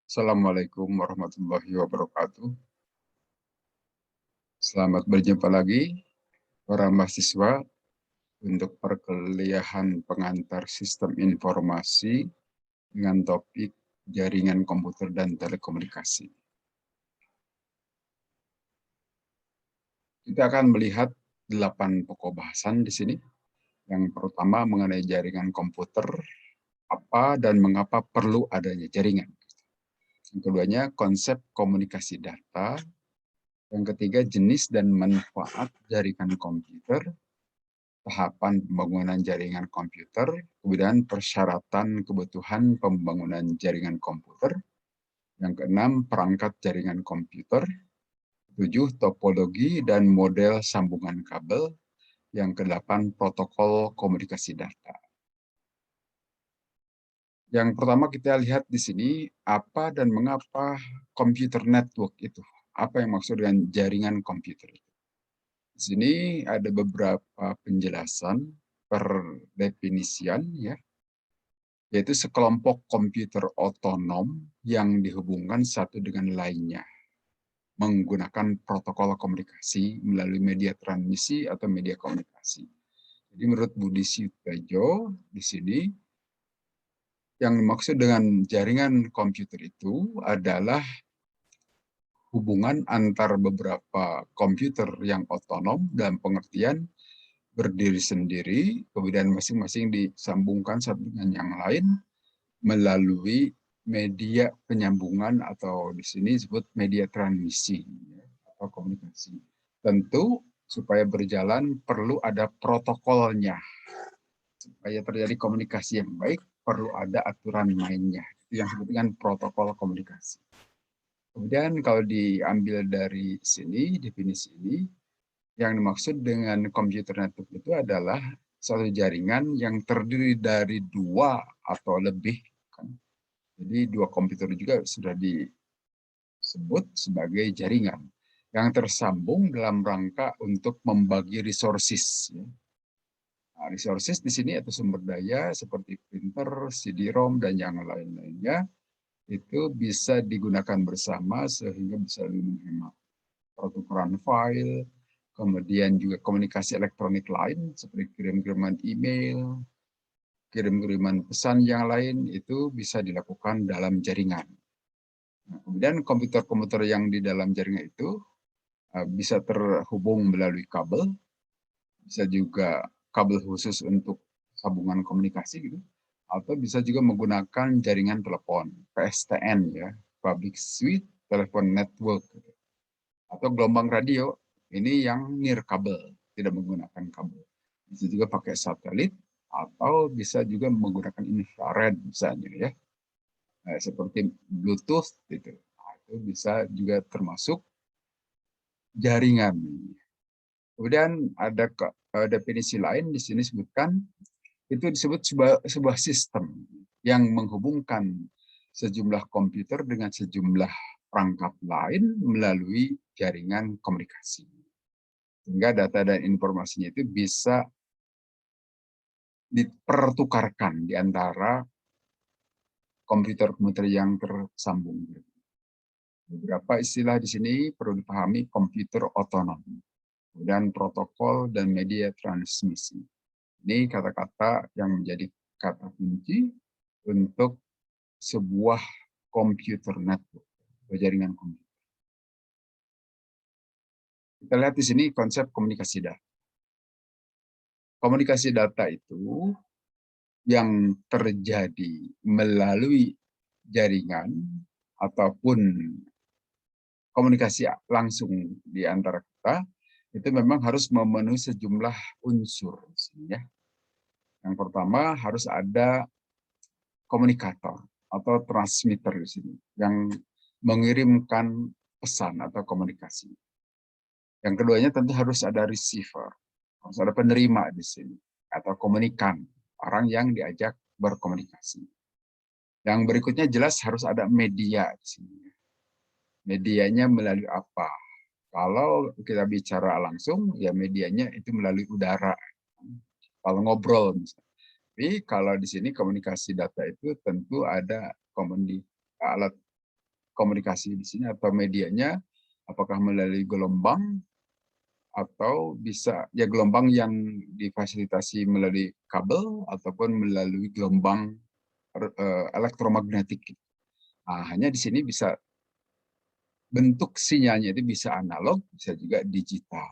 Assalamualaikum warahmatullahi wabarakatuh. Selamat berjumpa lagi para mahasiswa untuk perkuliahan pengantar sistem informasi dengan topik jaringan komputer dan telekomunikasi. Kita akan melihat 8 pokok bahasan di sini. Yang pertama mengenai jaringan komputer, apa dan mengapa perlu adanya jaringan. Yang keduanya konsep komunikasi data. Yang ketiga jenis dan manfaat jaringan komputer, tahapan pembangunan jaringan komputer, kemudian persyaratan kebutuhan pembangunan jaringan komputer. Yang keenam, perangkat jaringan komputer. 7, topologi dan model sambungan kabel. Yang kedelapan, protokol komunikasi data. Yang pertama kita lihat di sini, apa dan mengapa computer network itu. Apa yang maksud dengan jaringan komputer itu. Di sini ada beberapa penjelasan perdefinisian, ya, yaitu sekelompok komputer otonom yang dihubungkan satu dengan lainnya menggunakan protokol komunikasi melalui media transmisi atau media komunikasi. Jadi menurut Budi Sitejo di sini yang dimaksud dengan jaringan komputer itu adalah hubungan antar beberapa komputer yang otonom dalam pengertian berdiri sendiri, kemudian masing-masing disambungkan satu dengan yang lain melalui media penyambungan atau di sini disebut media transmisi atau komunikasi. Tentu supaya berjalan perlu ada protokolnya. Supaya terjadi komunikasi yang baik perlu ada aturan mainnya. Itu yang disebut dengan protokol komunikasi. Kemudian kalau diambil dari sini, definisi ini, yang dimaksud dengan computer network itu adalah suatu jaringan yang terdiri dari dua atau lebih. Jadi dua komputer juga sudah disebut sebagai jaringan yang tersambung dalam rangka untuk membagi resources. Nah, resources di sini atau sumber daya seperti printer, CD-ROM, dan yang lain-lainnya itu bisa digunakan bersama sehingga bisa menghemat pertukaran file, kemudian juga komunikasi elektronik lain seperti kirim-kiriman email, kirim-kiriman pesan yang lain itu bisa dilakukan dalam jaringan. Nah, kemudian komputer-komputer yang di dalam jaringan itu bisa terhubung melalui kabel, bisa juga kabel khusus untuk sambungan komunikasi gitu, atau bisa juga menggunakan jaringan telepon PSTN ya, Public Switch Telephone Network, gitu. Atau gelombang radio ini yang nirkabel, tidak menggunakan kabel. Bisa juga pakai satelit atau bisa juga menggunakan infrared misalnya ya, seperti Bluetooth gitu. Nah, itu bisa juga termasuk jaringan. Kemudian ada definisi lain di sini sebutkan itu disebut sebuah sistem yang menghubungkan sejumlah komputer dengan sejumlah perangkat lain melalui jaringan komunikasi. Sehingga data dan informasinya itu bisa dipertukarkan di antara komputer-komputer yang tersambung. Beberapa istilah di sini perlu dipahami: komputer otonom, kemudian protokol dan media transmisi. Ini kata-kata yang menjadi kata kunci untuk sebuah komputer network, jaringan komputer. Kita lihat di sini konsep komunikasi data. Komunikasi data itu yang terjadi melalui jaringan ataupun komunikasi langsung di antara kita, itu memang harus memenuhi sejumlah unsur. Ya. Yang pertama harus ada komunikator atau transmitter di sini yang mengirimkan pesan atau komunikasi. Yang keduanya tentu harus ada receiver, harus ada penerima di sini atau komunikan, orang yang diajak berkomunikasi. Yang berikutnya jelas harus ada media di sini. Medianya melalui apa? Kalau kita bicara langsung, ya medianya itu melalui udara. Kalau ngobrol misalnya. Tapi kalau di sini komunikasi data itu tentu ada alat komunikasi di sini atau medianya, apakah melalui gelombang atau bisa ya gelombang yang difasilitasi melalui kabel ataupun melalui gelombang elektromagnetik. Nah, hanya di sini bisa bentuk sinyalnya itu bisa analog, bisa juga digital.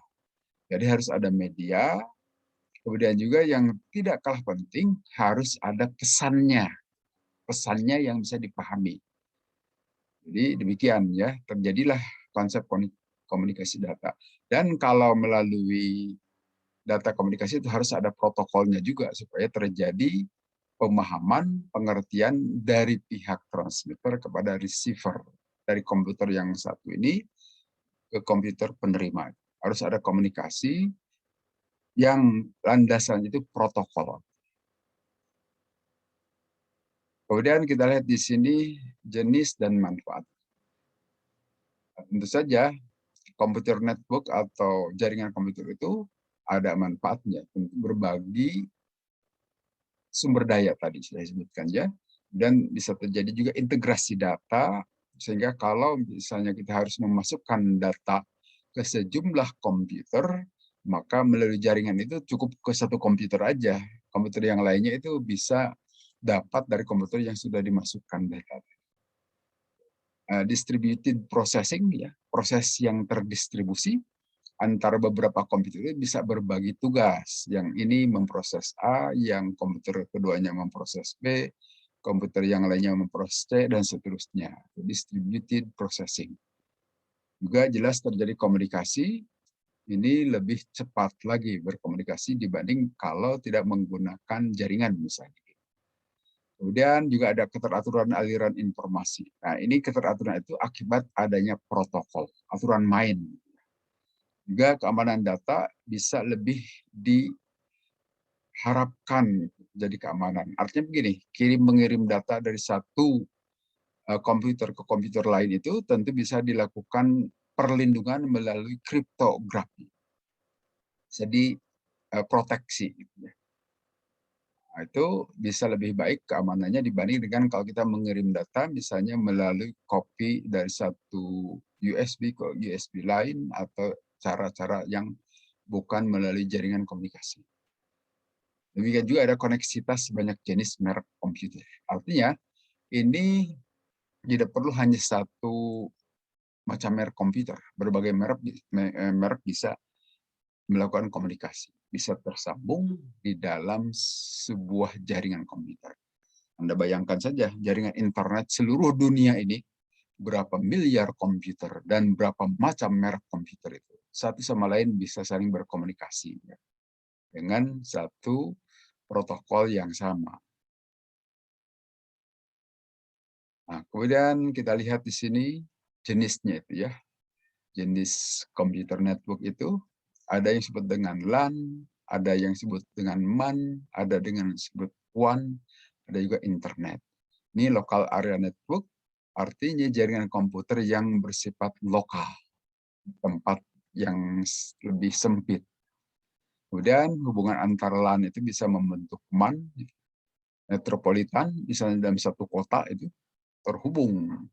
Jadi harus ada media, kemudian juga yang tidak kalah penting harus ada pesannya, pesannya yang bisa dipahami. Jadi demikian ya, terjadilah konsep komunikasi data. Dan kalau melalui data komunikasi itu harus ada protokolnya juga supaya terjadi pemahaman, pengertian dari pihak transmitter kepada receiver dari komputer yang satu ini ke komputer penerima. Harus ada komunikasi yang landasannya itu protokol. Kemudian kita lihat di sini jenis dan manfaat. Tentu saja komputer network atau jaringan komputer itu ada manfaatnya untuk berbagi sumber daya tadi saya sebutkan ya, dan bisa terjadi juga integrasi data sehingga kalau misalnya kita harus memasukkan data ke sejumlah komputer, maka melalui jaringan itu cukup ke satu komputer aja. Komputer yang lainnya itu bisa dapat dari komputer yang sudah dimasukkan data. Distributed processing ya, proses yang terdistribusi antara beberapa komputer itu bisa berbagi tugas. Yang ini memproses A, yang komputer keduanya memproses B, komputer yang lainnya memproses C, dan seterusnya. Distributed processing. Juga jelas terjadi komunikasi, ini lebih cepat lagi berkomunikasi dibanding kalau tidak menggunakan jaringan misalnya. Kemudian juga ada keteraturan aliran informasi. Nah, ini keteraturan itu akibat adanya protokol, aturan main. Juga keamanan data bisa lebih diharapkan jadi keamanan. Artinya begini, kirim-mengirim data dari satu komputer ke komputer lain itu tentu bisa dilakukan perlindungan melalui kriptografi. Jadi proteksi. Nah, itu bisa lebih baik keamanannya dibanding dengan kalau kita mengirim data misalnya melalui copy dari satu USB ke USB lain atau cara-cara yang bukan melalui jaringan komunikasi. Demikian juga ada koneksitas banyak jenis merek komputer. Artinya ini tidak perlu hanya satu macam merek komputer. Berbagai merek bisa melakukan komunikasi. Bisa tersambung di dalam sebuah jaringan komputer. Anda bayangkan saja jaringan internet seluruh dunia ini berapa miliar komputer dan berapa macam merek komputer itu. Satu sama lain bisa saling berkomunikasi dengan satu protokol yang sama. Nah, kemudian kita lihat di sini jenisnya itu ya. Jenis komputer network itu ada yang disebut dengan LAN, ada yang disebut dengan MAN, ada dengan disebut WAN, ada juga internet. Ini local area network, artinya jaringan komputer yang bersifat lokal, tempat yang lebih sempit. Kemudian hubungan antara LAN itu bisa membentuk MAN, metropolitan, misalnya dalam satu kota itu terhubung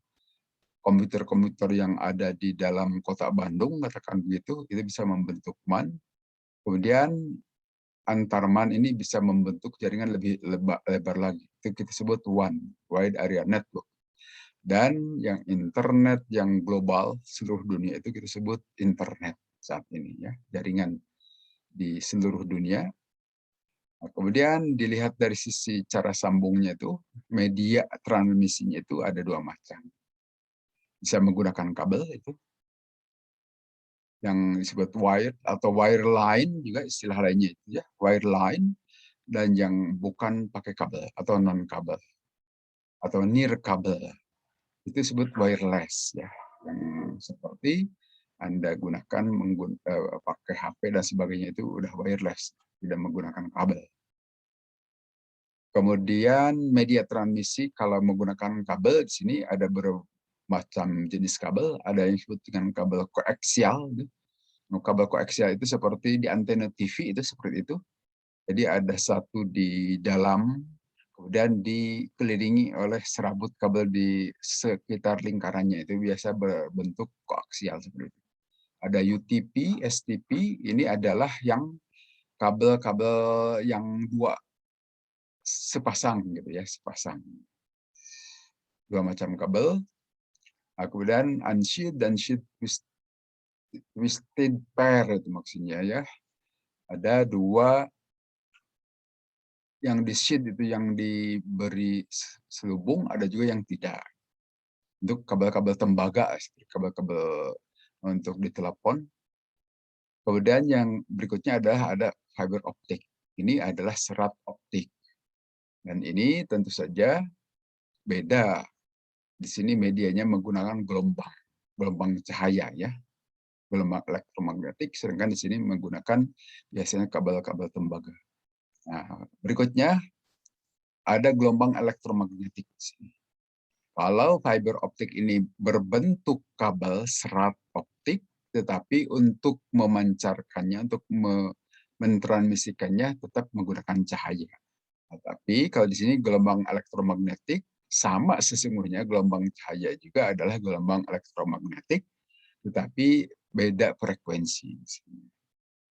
komputer-komputer yang ada di dalam kota Bandung, katakan begitu, itu bisa membentuk MAN. Kemudian antar MAN ini bisa membentuk jaringan lebih lebar lagi. Itu kita sebut WAN, Wide Area Network. Dan yang internet yang global seluruh dunia itu kita sebut internet saat ini ya, jaringan di seluruh dunia. Nah, kemudian dilihat dari sisi cara sambungnya itu, media transmisinya itu ada dua macam. Bisa menggunakan kabel itu, yang disebut wire atau wireline juga istilah lainnya itu ya, wireline, dan yang bukan pakai kabel atau non kabel atau near kabel itu disebut wireless ya, yang seperti Anda gunakan pakai HP dan sebagainya itu udah wireless, tidak menggunakan kabel. Kemudian media transmisi kalau menggunakan kabel di sini ada bermacam jenis kabel, ada yang disebut dengan kabel koaksial. Kabel koaksial itu seperti di antena TV itu seperti itu. Jadi ada satu di dalam, kemudian dikelilingi oleh serabut kabel di sekitar lingkarannya, itu biasa berbentuk koaksial seperti itu. Ada UTP, STP, ini adalah yang kabel-kabel yang dua sepasang gitu ya, sepasang. Dua macam kabel. Kemudian unsheathed dan sheath twisted pair itu maksudnya ya. Ada dua yang di sheath itu yang diberi selubung, ada juga yang tidak. Untuk kabel-kabel tembaga, kabel-kabel untuk ditelepon. Kemudian yang berikutnya adalah ada fiber optik. Ini adalah serat optik. Dan ini tentu saja beda. Di sini medianya menggunakan gelombang cahaya ya, gelombang elektromagnetik, sedangkan di sini menggunakan biasanya kabel-kabel tembaga. Nah, berikutnya ada gelombang elektromagnetik di sini. Kalau fiber optik ini berbentuk kabel serat optik, tetapi untuk memancarkannya, untuk mentransmisikannya tetap menggunakan cahaya. Tapi kalau di sini gelombang elektromagnetik sama sesungguhnya gelombang cahaya juga adalah gelombang elektromagnetik, tetapi beda frekuensi.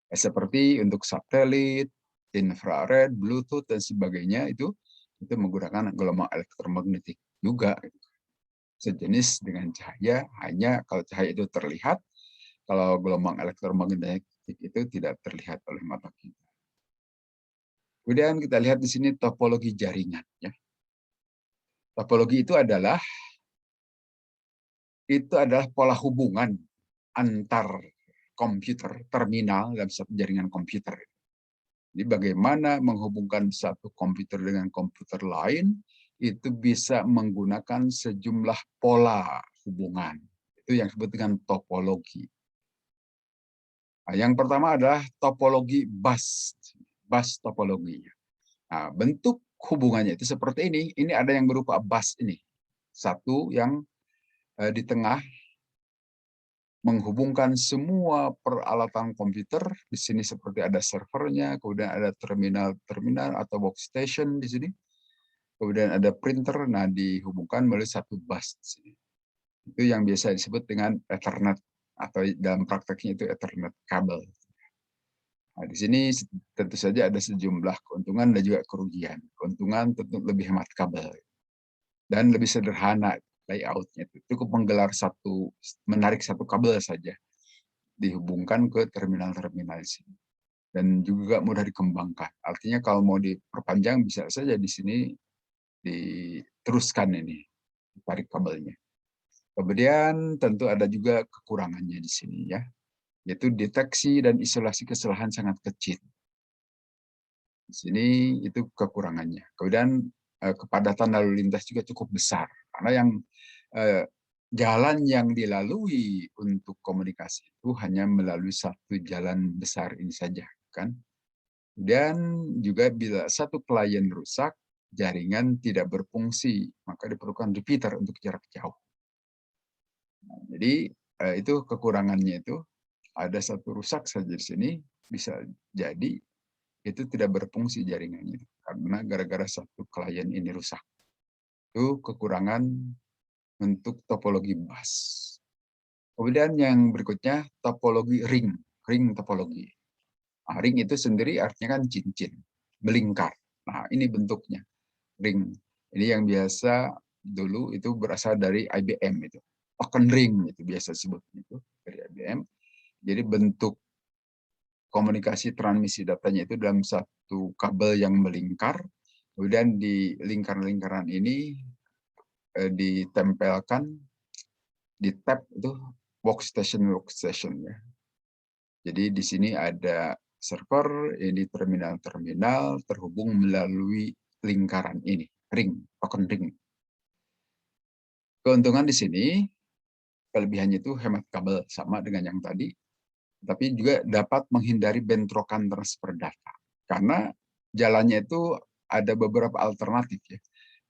Seperti untuk satelit, infrared, Bluetooth dan sebagainya itu menggunakan gelombang elektromagnetik juga. Sejenis dengan cahaya, hanya kalau cahaya itu terlihat, kalau gelombang elektromagnetik itu tidak terlihat oleh mata kita. Kemudian kita lihat di sini topologi jaringan. Ya. Topologi itu adalah pola hubungan antar komputer, terminal dalam satu jaringan komputer. Jadi bagaimana menghubungkan satu komputer dengan komputer lain, itu bisa menggunakan sejumlah pola hubungan. Itu yang disebut dengan topologi. Nah, yang pertama adalah topologi bus topologi. Nah, bentuk hubungannya itu seperti ini. Ini ada yang berupa bus ini. Satu yang di tengah menghubungkan semua peralatan komputer. Di sini seperti ada servernya, kemudian ada terminal atau workstation di sini. Kemudian ada printer, nah dihubungkan melalui satu bus. Itu yang biasa disebut dengan Ethernet, atau dalam prakteknya itu Ethernet kabel. Nah, di sini tentu saja ada sejumlah keuntungan dan juga kerugian. Keuntungan tentu lebih hemat kabel dan lebih sederhana layoutnya. Cukup menarik satu kabel saja, dihubungkan ke terminal-terminal di sini. Dan juga mudah dikembangkan. Artinya kalau mau diperpanjang bisa saja di sini diteruskan ini, tarik kabelnya. Kemudian tentu ada juga kekurangannya di sini ya, yaitu deteksi dan isolasi kesalahan sangat kecil. Di sini itu kekurangannya. Kemudian kepadatan lalu lintas juga cukup besar, karena yang jalan yang dilalui untuk komunikasi itu hanya melalui satu jalan besar ini saja, kan? Dan juga bila satu klien rusak, jaringan tidak berfungsi, maka diperlukan repeater untuk jarak jauh. Nah, jadi itu kekurangannya itu ada satu rusak saja di sini, bisa jadi itu tidak berfungsi jaringannya karena gara-gara satu klien ini rusak. Itu kekurangan untuk topologi bus. Kemudian yang berikutnya topologi ring topologi. Nah, ring itu sendiri artinya kan cincin, melingkar. Nah, ini bentuknya ring. Ini yang biasa dulu itu berasal dari IBM itu. Token ring itu biasa sebut itu dari IBM. Jadi bentuk komunikasi transmisi datanya itu dalam satu kabel yang melingkar, kemudian di lingkaran-lingkaran ini ditempelkan di tab itu workstation ya. Jadi di sini ada server, ini terminal-terminal terhubung melalui lingkaran ini, token ring. Keuntungan di sini, kelebihannya itu hemat kabel sama dengan yang tadi, tapi juga dapat menghindari bentrokan transfer data. Karena jalannya itu ada beberapa alternatif ya.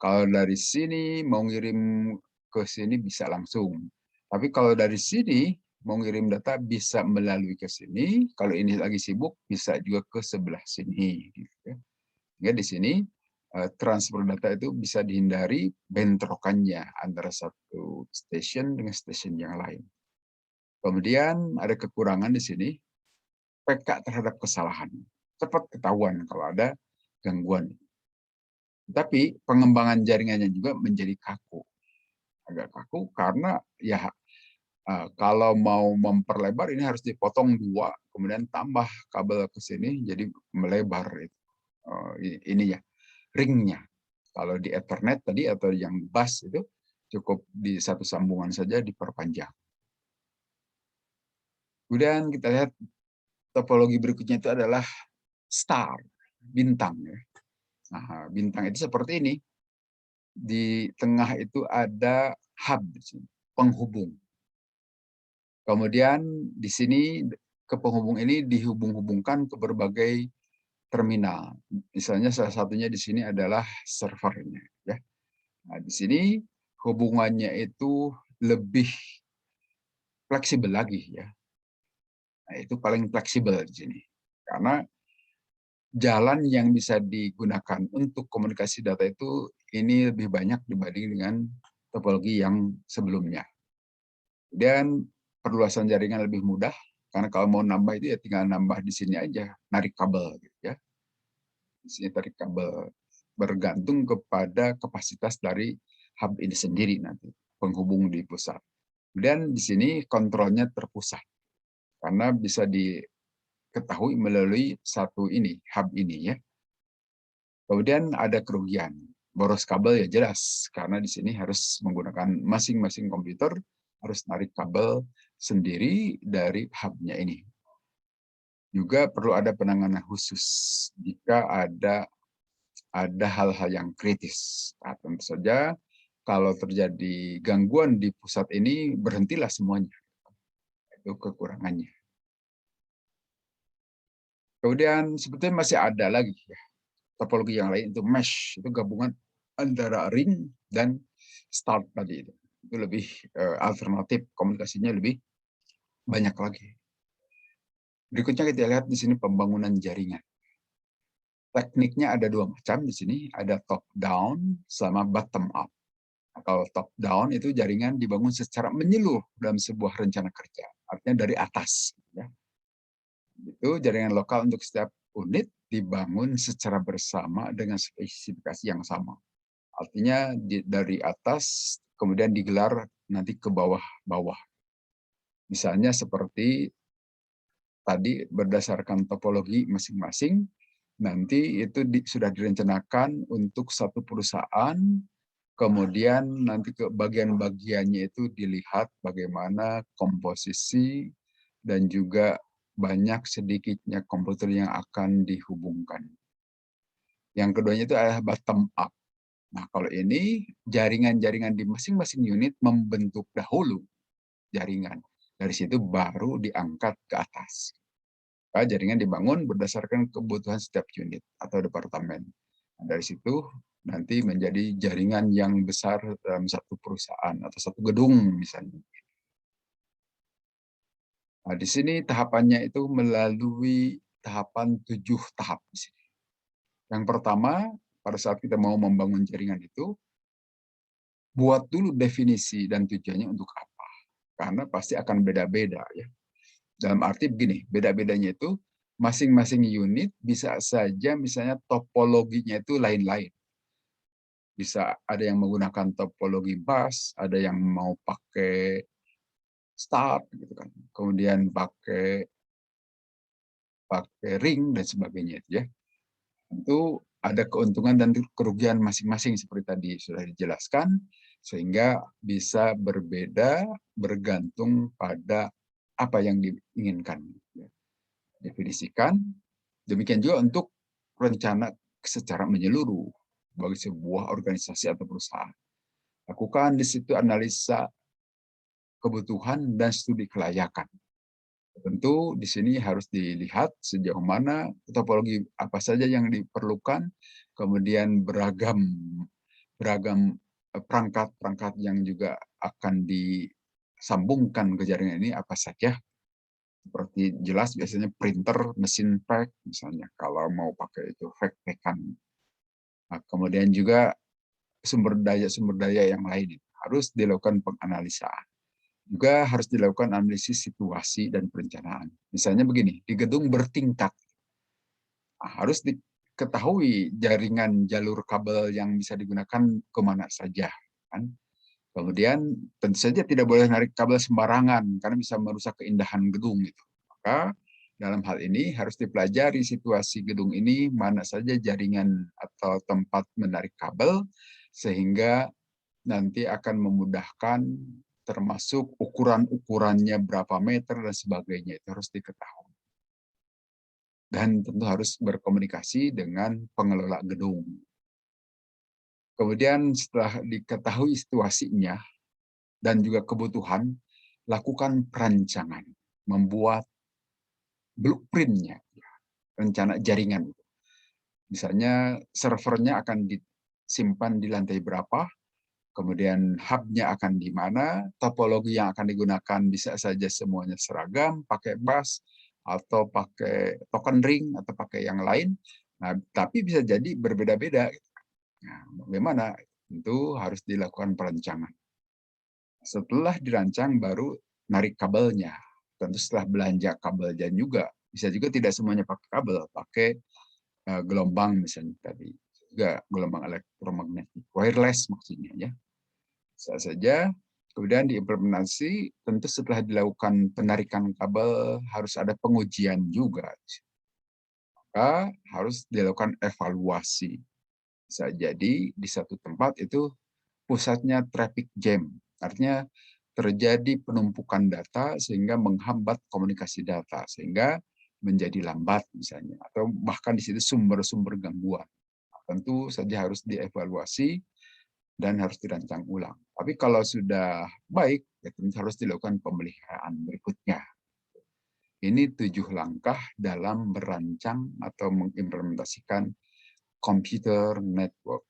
Kalau dari sini mau ngirim ke sini bisa langsung. Tapi kalau dari sini mau ngirim data bisa melalui ke sini. Kalau ini lagi sibuk bisa juga ke sebelah sini. Gitu ya. Sehingga di sini transfer data itu bisa dihindari bentrokannya antara satu stasiun dengan stasiun yang lain. Kemudian ada kekurangan di sini, peka terhadap kesalahan. Cepat ketahuan kalau ada gangguan. Tapi pengembangan jaringannya juga menjadi kaku. Agak kaku karena ya kalau mau memperlebar ini harus dipotong 2, kemudian tambah kabel ke sini jadi melebar ini ya, ringnya. Kalau di Ethernet tadi atau yang bus itu cukup di satu sambungan saja diperpanjang. Kemudian kita lihat topologi berikutnya itu adalah star, bintang ya. Nah, bintang itu seperti ini. Di tengah itu ada hub, penghubung. Kemudian di sini ke penghubung ini dihubung-hubungkan ke berbagai terminal. Misalnya salah satunya di sini adalah servernya. Ya. Nah, di sini hubungannya itu lebih fleksibel lagi ya. Nah, itu paling fleksibel di sini. Karena jalan yang bisa digunakan untuk komunikasi data itu ini lebih banyak dibanding dengan topologi yang sebelumnya. Kemudian perluasan jaringan lebih mudah karena kalau mau nambah itu ya tinggal nambah di sini aja, narik kabel gitu ya. Di sini tarik kabel bergantung kepada kapasitas dari hub ini sendiri nanti, penghubung di pusat. Kemudian di sini kontrolnya terpusat karena bisa diketahui melalui satu ini, hub ini ya. Kemudian ada kerugian. Boros kabel ya jelas, karena di sini harus menggunakan masing-masing komputer, harus narik kabel sendiri dari hubnya ini. Juga perlu ada penanganan khusus jika ada hal-hal yang kritis. Nah, tentu saja kalau terjadi gangguan di pusat ini, berhentilah semuanya. Itu kekurangannya. Kemudian sebetulnya masih ada lagi ya, topologi yang lain itu mesh, itu gabungan antara ring dan start tadi itu. Itu lebih alternatif, komunikasinya lebih banyak lagi. Berikutnya kita lihat di sini pembangunan jaringan. Tekniknya ada 2 macam di sini, ada top down sama bottom up. Kalau top down itu jaringan dibangun secara menyeluruh dalam sebuah rencana kerja, artinya dari atas. Ya. Itu jaringan lokal untuk setiap unit dibangun secara bersama dengan spesifikasi yang sama. Artinya dari atas kemudian digelar nanti ke bawah-bawah. Misalnya seperti tadi berdasarkan topologi masing-masing, nanti itu sudah direncanakan untuk satu perusahaan, kemudian nanti ke bagian-bagiannya itu dilihat bagaimana komposisi dan juga banyak sedikitnya komputer yang akan dihubungkan. Yang keduanya itu adalah bottom up. Nah, kalau ini jaringan-jaringan di masing-masing unit membentuk dahulu jaringan. Dari situ baru diangkat ke atas. Jaringan dibangun berdasarkan kebutuhan setiap unit atau departemen. Nah, dari situ nanti menjadi jaringan yang besar dalam satu perusahaan atau satu gedung misalnya. Nah, di sini tahapannya itu melalui tahapan 7 tahap di sini. Yang pertama, pada saat kita mau membangun jaringan itu, buat dulu definisi dan tujuannya untuk apa. Karena pasti akan beda-beda ya. Dalam arti begini, beda-bedanya itu masing-masing unit bisa saja misalnya topologinya itu lain-lain. Bisa ada yang menggunakan topologi bus, ada yang mau pakai start gitu kan. Kemudian pakai ring dan sebagainya ya. Tentu ada keuntungan dan kerugian masing-masing seperti tadi sudah dijelaskan, sehingga bisa berbeda bergantung pada apa yang diinginkan. Definisikan, demikian juga untuk rencana secara menyeluruh bagi sebuah organisasi atau perusahaan. Lakukan di situ analisa kebutuhan dan studi kelayakan. Tentu di sini harus dilihat sejauh mana topologi apa saja yang diperlukan, kemudian beragam perangkat-perangkat yang juga akan disambungkan ke jaringan ini apa saja. Seperti jelas biasanya printer, mesin fax misalnya kalau mau pakai itu fax-faxan. Nah, kemudian juga sumber daya yang lain itu harus dilakukan penganalisaan. Juga harus dilakukan analisis situasi dan perencanaan. Misalnya begini, di gedung bertingkat, harus diketahui jaringan jalur kabel yang bisa digunakan kemana saja. Kan? Kemudian tentu saja tidak boleh narik kabel sembarangan karena bisa merusak keindahan gedung. Gitu. Maka dalam hal ini harus dipelajari situasi gedung ini, mana saja jaringan atau tempat menarik kabel, sehingga nanti akan memudahkan termasuk ukuran-ukurannya berapa meter dan sebagainya itu harus diketahui. Dan tentu harus berkomunikasi dengan pengelola gedung. Kemudian setelah diketahui situasinya dan juga kebutuhan, lakukan perancangan, membuat blueprint-nya, rencana jaringan. Misalnya servernya akan disimpan di lantai berapa, kemudian hub-nya akan di mana, topologi yang akan digunakan bisa saja semuanya seragam, pakai bus, atau pakai token ring, atau pakai yang lain. Nah, tapi bisa jadi berbeda-beda. Nah, bagaimana? Tentu harus dilakukan perencanaan. Setelah dirancang, baru narik kabelnya. Tentu setelah belanja kabelnya juga. Bisa juga tidak semuanya pakai kabel, pakai gelombang misalnya tadi. Juga gelombang elektromagnetik. Wireless maksudnya ya. Bisa saja. Kemudian diimplementasi, tentu setelah dilakukan penarikan kabel harus ada pengujian juga. Maka harus dilakukan evaluasi. Bisa jadi di satu tempat itu pusatnya traffic jam. Artinya terjadi penumpukan data sehingga menghambat komunikasi data. Sehingga menjadi lambat misalnya. Atau bahkan di situ sumber-sumber gangguan. Tentu saja harus dievaluasi dan harus dirancang ulang. Tapi kalau sudah baik, ya tentu harus dilakukan pemeliharaan berikutnya. Ini 7 langkah dalam merancang atau mengimplementasikan computer network.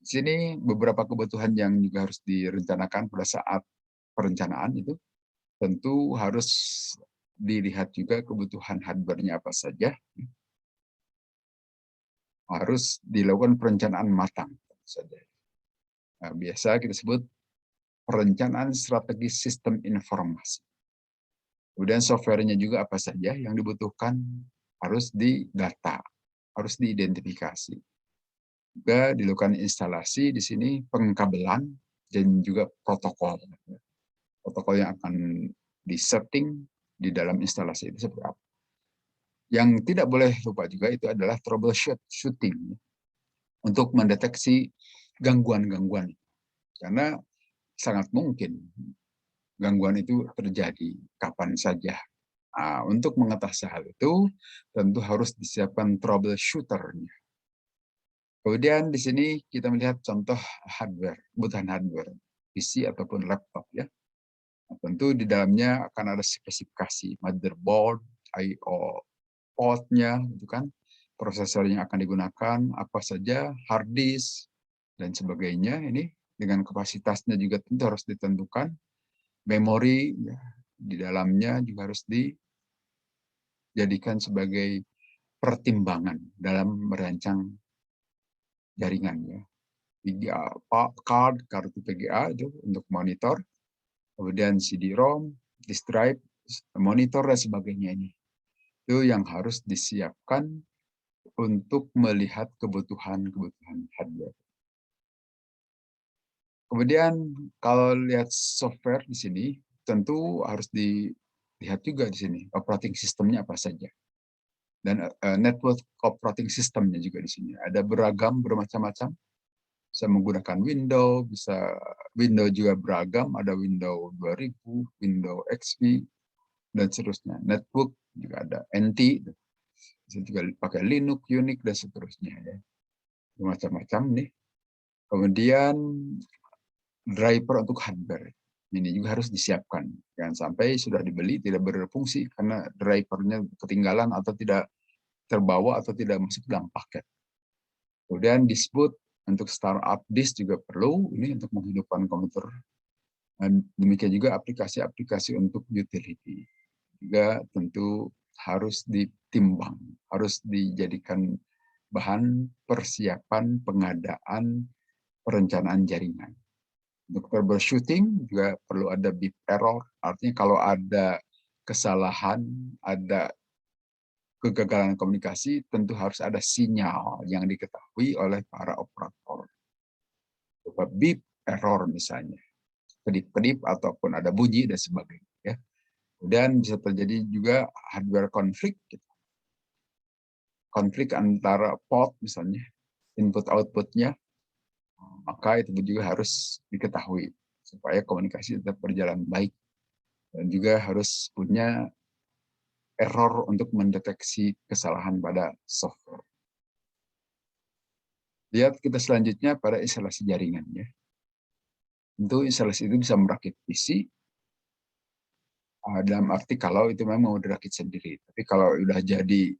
Di sini beberapa kebutuhan yang juga harus direncanakan pada saat perencanaan itu. Tentu harus dilihat juga kebutuhan hardware-nya apa saja. Harus dilakukan perencanaan matang. Nah, biasa kita sebut perencanaan strategis sistem informasi. Kemudian softwarenya juga apa saja yang dibutuhkan harus didata, harus diidentifikasi. Juga dilakukan instalasi di sini pengkabelan dan juga protokol. Protokol yang akan disetting di dalam instalasi itu seperti apa. Yang tidak boleh lupa juga itu adalah troubleshooting untuk mendeteksi gangguan-gangguan. Karena sangat mungkin gangguan itu terjadi kapan saja. Nah, untuk mengatasi hal itu, tentu harus disiapkan troubleshooter-nya. Kemudian di sini kita melihat contoh hardware, kebutuhan hardware, PC ataupun laptop ya. Nah, tentu di dalamnya akan ada spesifikasi motherboard, I/O port-nya, gitu kan, prosesor yang akan digunakan, apa saja, hard disk dan sebagainya. Ini dengan kapasitasnya juga tentu harus ditentukan. Memori ya, di dalamnya juga harus dijadikan sebagai pertimbangan dalam merancang jaringan ya. PGA, kartu PGA itu untuk monitor, kemudian CD-ROM, disk drive, monitor dan sebagainya ini. Itu yang harus disiapkan untuk melihat kebutuhan-kebutuhan hardware. Kemudian kalau lihat software di sini, tentu harus dilihat juga di sini operating sistemnya apa saja. Dan network operating systemnya juga di sini. Ada beragam, bermacam-macam. Bisa menggunakan Windows, bisa Windows juga beragam, ada Windows 2000, Windows XP, dan seterusnya. Network juga ada NT, bisa juga pakai Linux, Unix, dan seterusnya. Ya. Macam-macam nih. Kemudian driver untuk hardware. Ini juga harus disiapkan. Jangan sampai sudah dibeli tidak berfungsi karena drivernya ketinggalan atau tidak terbawa atau tidak masuk dalam paket. Kemudian disebut untuk startup disk juga perlu, ini untuk menghidupkan komputer. Dan demikian juga aplikasi-aplikasi untuk utility. Juga tentu harus ditimbang, harus dijadikan bahan persiapan pengadaan perencanaan jaringan. Untuk troubleshooting juga perlu ada bit error, artinya kalau ada kesalahan, ada kegagalan komunikasi, tentu harus ada sinyal yang diketahui oleh para operator. Bip error misalnya, kedip-kedip ataupun ada bunyi dan sebagainya. Ya. Kemudian bisa terjadi juga hardware konflik, konflik antara port misalnya, input-outputnya, maka itu juga harus diketahui supaya komunikasi tetap berjalan baik. Dan juga harus punya error untuk mendeteksi kesalahan pada software. Lihat kita selanjutnya pada instalasi jaringannya. Tentu instalasi itu bisa merakit PC, dalam arti kalau itu memang mau dirakit sendiri. Tapi kalau udah jadi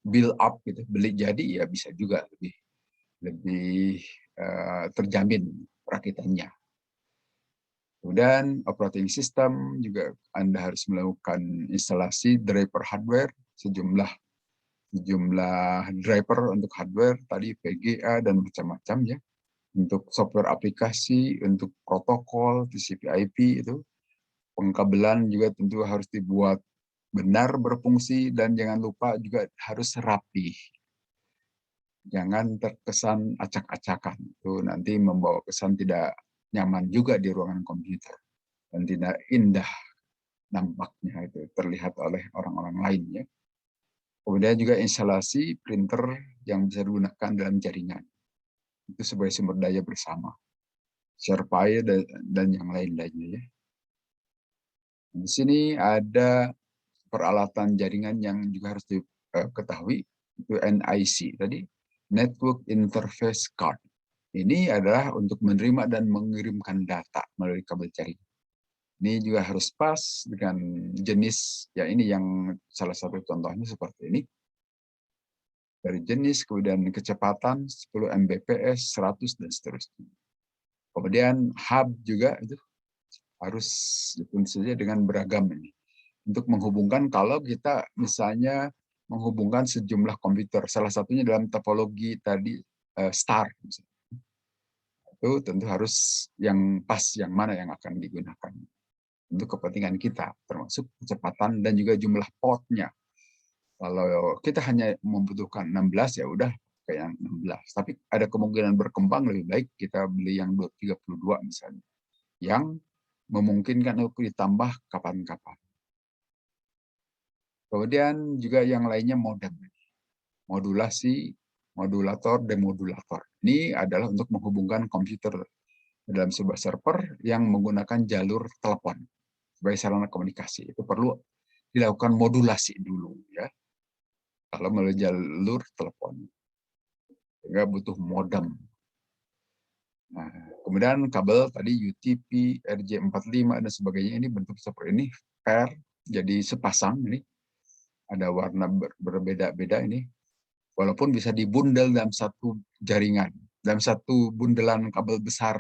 build up gitu, beli jadi ya bisa juga lebih terjamin perakitannya. Kemudian operating system juga Anda harus melakukan instalasi driver hardware, sejumlah driver untuk hardware tadi VGA dan macam-macam ya. Untuk software aplikasi, untuk protokol TCP/IP itu, pengkabelan juga tentu harus dibuat benar berfungsi dan jangan lupa juga harus rapi. Jangan terkesan acak-acakan. Itu nanti membawa kesan tidak nyaman juga di ruangan komputer dan tidak indah nampaknya itu terlihat oleh orang-orang lainnya. Kemudian juga instalasi printer yang bisa digunakan dalam jaringan. Itu sebagai sumber daya bersama. Share file dan yang lain-lainnya ya. Di sini ada peralatan jaringan yang juga harus diketahui, itu NIC tadi, Network Interface Card. Ini adalah untuk menerima dan mengirimkan data melalui kabel jaringan. Ini juga harus pas dengan jenis, ya ini yang salah satu contohnya seperti ini. Dari jenis, kemudian kecepatan 10 Mbps, 100, dan seterusnya. Kemudian hub juga itu harus tentu saja dengan beragam ini. Untuk menghubungkan kalau kita misalnya menghubungkan sejumlah komputer, salah satunya dalam topologi tadi star. Itu tentu harus yang pas, yang mana yang akan digunakan. Untuk kepentingan kita, termasuk kecepatan dan juga jumlah portnya. Kalau kita hanya membutuhkan 16, ya udah kayak yang 16. Tapi ada kemungkinan berkembang, lebih baik kita beli yang 32 misalnya. Yang memungkinkan untuk ditambah kapan-kapan. Kemudian juga yang lainnya modem. Modulasi, modulator, demodulator. Ini adalah untuk menghubungkan komputer dalam sebuah server yang menggunakan jalur telepon sebagai sarana komunikasi. Itu perlu dilakukan modulasi dulu ya. Kalau melalui jalur telepon. Sehingga butuh modem. Nah, kemudian kabel tadi UTP, RJ45 dan sebagainya ini bentuk seperti ini pair, jadi sepasang ini. Ada warna berbeda-beda ini. Walaupun bisa dibundel dalam satu jaringan, dalam satu bundelan kabel besar.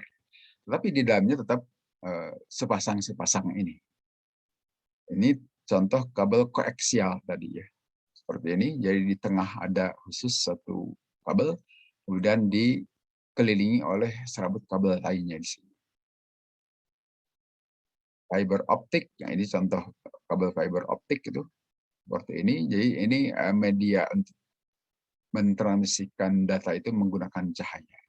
Tapi di dalamnya tetap sepasang-sepasang ini. Ini contoh kabel koaksial tadi ya. Seperti ini, jadi di tengah ada khusus satu kabel, kemudian dikelilingi oleh serabut kabel lainnya di sini. Fiber optik, nah ini contoh kabel fiber optik itu seperti ini. Jadi ini media untuk mentransmisikan data itu menggunakan cahaya.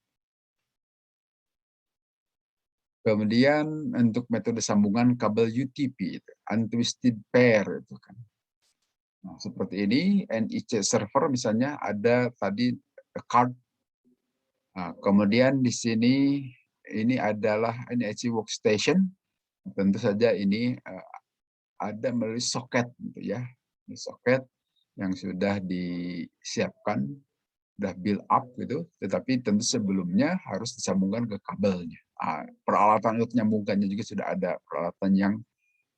Kemudian untuk metode sambungan kabel UTP, itu, untwisted pair itu kan. Nah, seperti ini, NIC server misalnya ada tadi card. Nah, kemudian di sini ini adalah NIC workstation. Tentu saja ini ada melalui soket gitu ya. Ini soket yang sudah disiapkan, sudah build up gitu, tetapi tentu sebelumnya harus disambungkan ke kabelnya. Peralatan untuk menyambungkannya juga sudah ada peralatan yang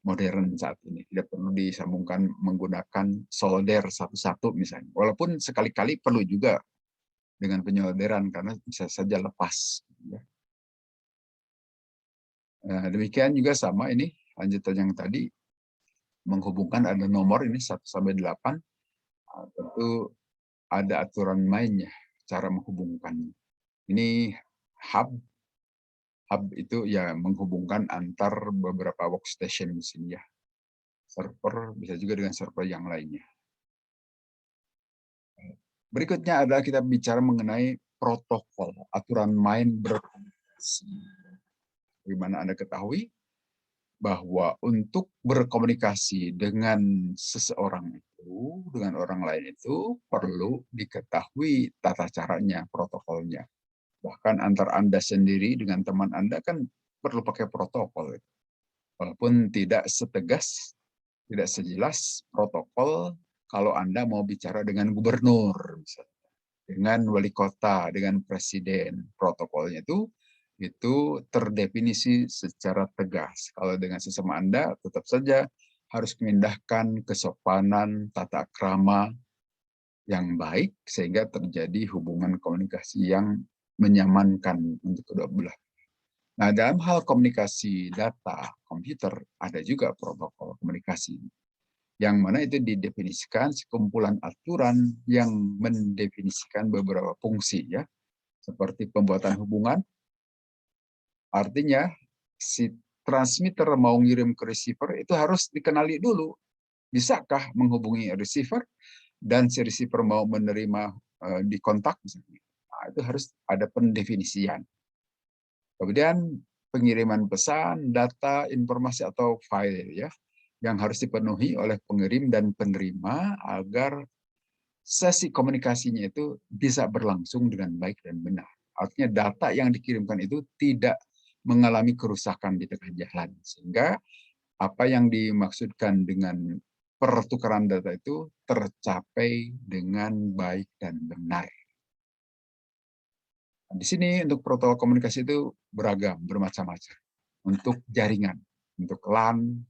modern saat ini. Tidak perlu disambungkan menggunakan solder satu-satu misalnya. Walaupun sekali-kali perlu juga dengan penyolderan karena bisa saja lepas. Nah, demikian juga sama ini lanjutan yang tadi menghubungkan ada nomor ini 1 sampai 8. Tentu ada aturan mainnya. cara menghubungkannya. Ini hub. Hub itu ya menghubungkan antar beberapa workstation di sini ya. Server bisa juga dengan server yang lainnya. Berikutnya adalah kita bicara mengenai protokol, aturan main berkomunikasi. Bagaimana Anda ketahui bahwa untuk berkomunikasi dengan seseorang itu, dengan orang lain itu perlu diketahui tata caranya, protokolnya. Bahkan antar Anda sendiri dengan teman Anda kan perlu pakai protokol. Walaupun tidak setegas, tidak sejelas protokol kalau Anda mau bicara dengan gubernur, misalnya, dengan wali kota, dengan presiden. Protokolnya itu terdefinisi secara tegas. Kalau dengan sesama Anda, tetap saja harus memindahkan kesopanan, tata krama yang baik, sehingga terjadi hubungan komunikasi yang menyamankan untuk kedua belah. Nah, dalam hal komunikasi data komputer, ada juga protokol komunikasi, yang mana itu didefinisikan sekumpulan aturan yang mendefinisikan beberapa fungsi, ya, seperti pembuatan hubungan. Artinya, si transmitter mau ngirim ke receiver itu harus dikenali dulu. Bisakah menghubungi receiver dan si receiver mau menerima di kontak misalnya. Nah, itu harus ada pendefinisian. Kemudian pengiriman pesan, data, informasi atau file ya yang harus dipenuhi oleh pengirim dan penerima agar sesi komunikasinya itu bisa berlangsung dengan baik dan benar. Artinya data yang dikirimkan itu tidak mengalami kerusakan di tengah jalan, sehingga apa yang dimaksudkan dengan pertukaran data itu tercapai dengan baik dan benar. Di sini untuk protokol komunikasi itu beragam, bermacam-macam. Untuk jaringan, untuk LAN,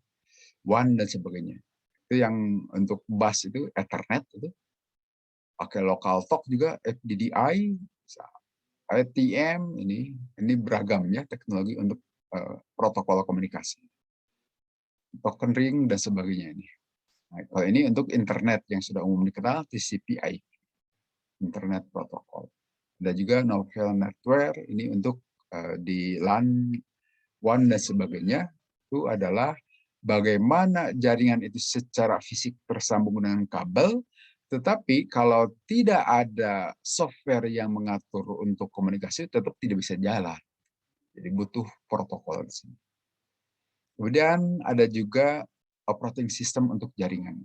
WAN, dan sebagainya. Itu yang untuk bus itu Ethernet, itu pakai local talk juga, FDDI, ITM, ini beragam ya teknologi untuk protokol komunikasi. Token ring dan sebagainya ini. Nah, kalau ini untuk internet yang sudah umum dikenal TCP/IP, Internet Protocol. Ada juga novel network, ini untuk di LAN, WAN dan sebagainya. Itu adalah bagaimana jaringan itu secara fisik tersambung dengan kabel, tetapi kalau tidak ada software yang mengatur untuk komunikasi, tetap tidak bisa jalan. Jadi butuh protokol di sini. Kemudian ada juga operating system untuk jaringan,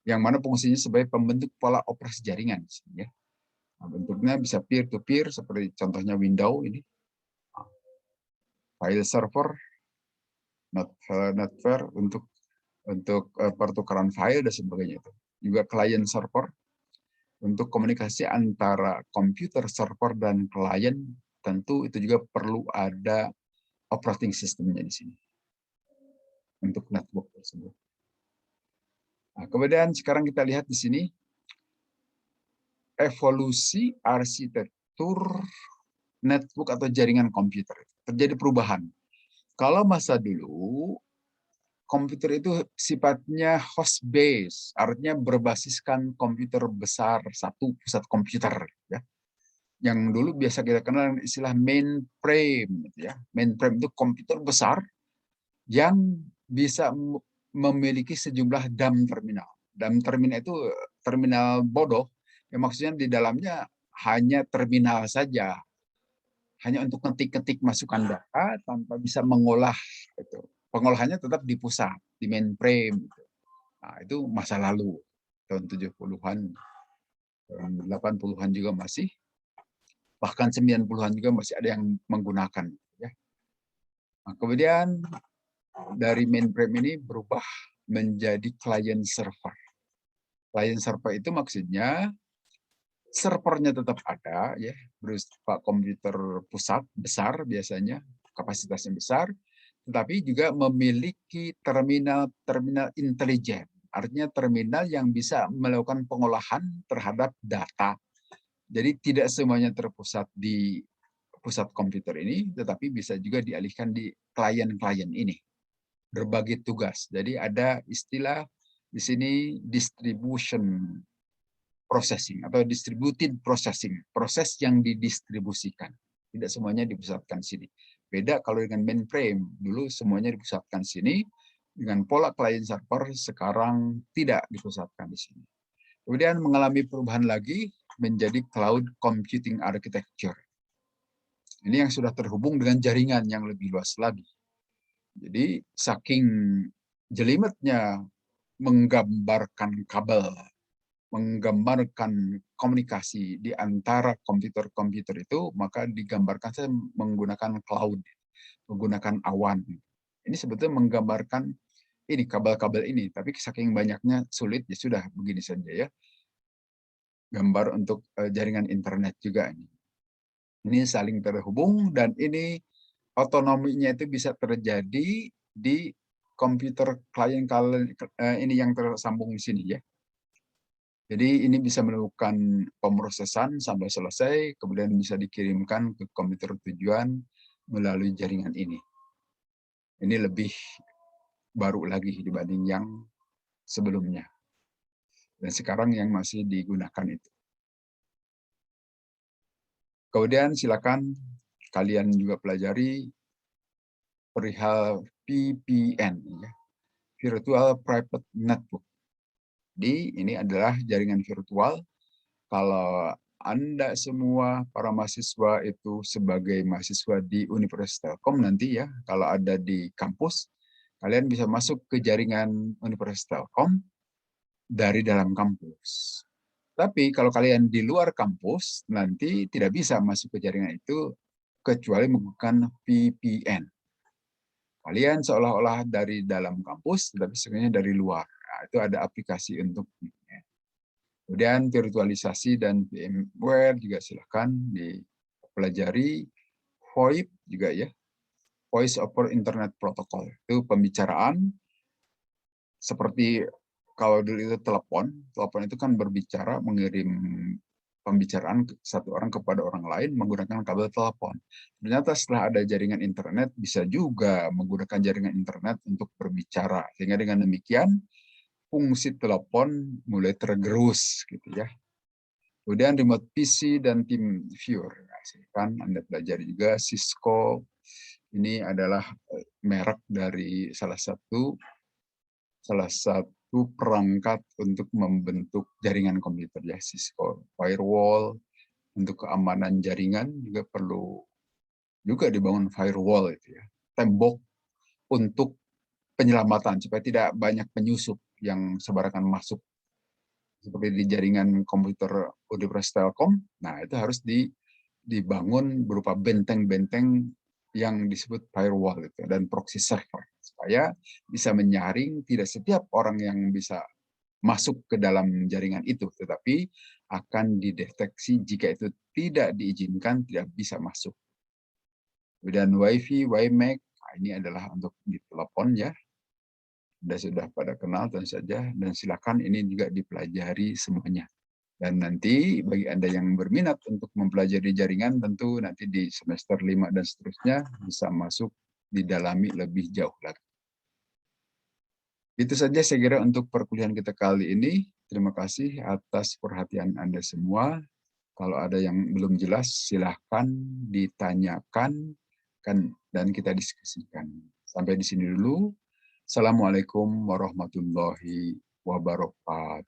yang mana fungsinya sebagai pembentuk pola operasi jaringan. Ya. Nah, bentuknya bisa peer-to-peer, seperti contohnya Windows ini. File server, network untuk pertukaran file dan sebagainya itu. Juga client server untuk komunikasi antara komputer server dan klien, tentu itu juga perlu ada operating systemnya di sini untuk network tersebut. Nah, kemudian sekarang kita lihat di sini evolusi arsitektur network atau jaringan komputer. Terjadi perubahan. Kalau masa dulu komputer itu sifatnya host base, artinya berbasiskan komputer besar, satu pusat komputer, ya. Yang dulu biasa kita kenal istilah mainframe, ya. Mainframe itu komputer besar yang bisa memiliki sejumlah dumb terminal. Dumb terminal itu terminal bodoh, yang maksudnya di dalamnya hanya terminal saja, hanya untuk ngetik-ngetik masukan data tanpa bisa mengolah itu. Pengolahannya tetap di pusat, di mainframe. Nah, itu masa lalu, tahun 70-an, tahun 80-an juga masih, bahkan 90-an juga masih ada yang menggunakan. Ya. Nah, kemudian dari mainframe ini berubah menjadi client server. Client server itu maksudnya servernya tetap ada, ya, berupa komputer pusat besar biasanya, kapasitasnya besar, tetapi juga memiliki terminal intelijen. Artinya terminal yang bisa melakukan pengolahan terhadap data. Jadi tidak semuanya terpusat di pusat komputer ini, tetapi bisa juga dialihkan di klien-klien ini. Berbagi tugas. Jadi ada istilah di sini distribution processing atau distributed processing, proses yang didistribusikan. Tidak semuanya dipusatkan sini. Beda kalau dengan mainframe, dulu semuanya dipusatkan sini, dengan pola client server sekarang tidak dipusatkan di sini. Kemudian mengalami perubahan lagi menjadi cloud computing architecture. Ini yang sudah terhubung dengan jaringan yang lebih luas lagi. Jadi saking jelimetnya menggambarkan kabel, menggambarkan komunikasi di antara komputer-komputer itu, maka digambarkan saya menggunakan cloud, menggunakan awan. Ini sebetulnya menggambarkan ini kabel-kabel ini, tapi saking banyaknya sulit, ya sudah begini saja ya. Gambar untuk jaringan internet juga ini. Ini saling terhubung dan ini otonominya itu bisa terjadi di komputer klien ini yang tersambung di sini ya. Jadi ini bisa melakukan pemrosesan sampai selesai, kemudian bisa dikirimkan ke komputer tujuan melalui jaringan ini. Ini lebih baru lagi dibanding yang sebelumnya. Dan sekarang yang masih digunakan itu. Kemudian silakan kalian juga pelajari perihal VPN, ya, Virtual Private Network. Jadi ini adalah jaringan virtual. Kalau Anda semua para mahasiswa itu sebagai mahasiswa di Universitas Telkom nanti ya, kalau ada di kampus, kalian bisa masuk ke jaringan Universitas Telkom dari dalam kampus. Tapi kalau kalian di luar kampus, nanti tidak bisa masuk ke jaringan itu kecuali menggunakan VPN. Kalian seolah-olah dari dalam kampus, tapi sebenarnya dari luar. Nah, itu ada aplikasi untuk VPN. Kemudian virtualisasi dan VMware juga silakan dipelajari. VoIP juga ya, Voice over Internet Protocol. Itu pembicaraan seperti kalau dulu itu telepon itu kan berbicara, mengirim pembicaraan satu orang kepada orang lain menggunakan kabel telepon. Ternyata setelah ada jaringan internet, bisa juga menggunakan jaringan internet untuk berbicara. Sehingga dengan demikian, fungsi telepon mulai tergerus, gitu ya. Kemudian remote PC dan team viewer. Kan Anda pelajari juga Cisco. Ini adalah merek dari salah satu perangkat untuk membentuk jaringan komputer ya, Cisco firewall. Untuk keamanan jaringan juga perlu juga dibangun firewall itu ya, tembok untuk penyelamatan supaya tidak banyak penyusup yang sembarangan masuk seperti di jaringan komputer Universitas Telkom. Nah, itu harus dibangun berupa benteng-benteng yang disebut firewall itu dan proxy server supaya bisa menyaring tidak setiap orang yang bisa masuk ke dalam jaringan itu, tetapi akan dideteksi jika itu tidak diizinkan, tidak bisa masuk. Kemudian WiFi, WiMAX, ini adalah untuk di telepon ya. Sudah pada kenal tentu saja, dan silakan ini juga dipelajari semuanya. Dan nanti bagi Anda yang berminat untuk mempelajari jaringan, tentu nanti di semester 5 dan seterusnya bisa masuk didalami lebih jauh lagi. Itu saja saya kira untuk perkuliahan kita kali ini. Terima kasih atas perhatian Anda semua. Kalau ada yang belum jelas, silahkan ditanyakan dan kita diskusikan. Sampai di sini dulu. Assalamualaikum warahmatullahi wabarakatuh.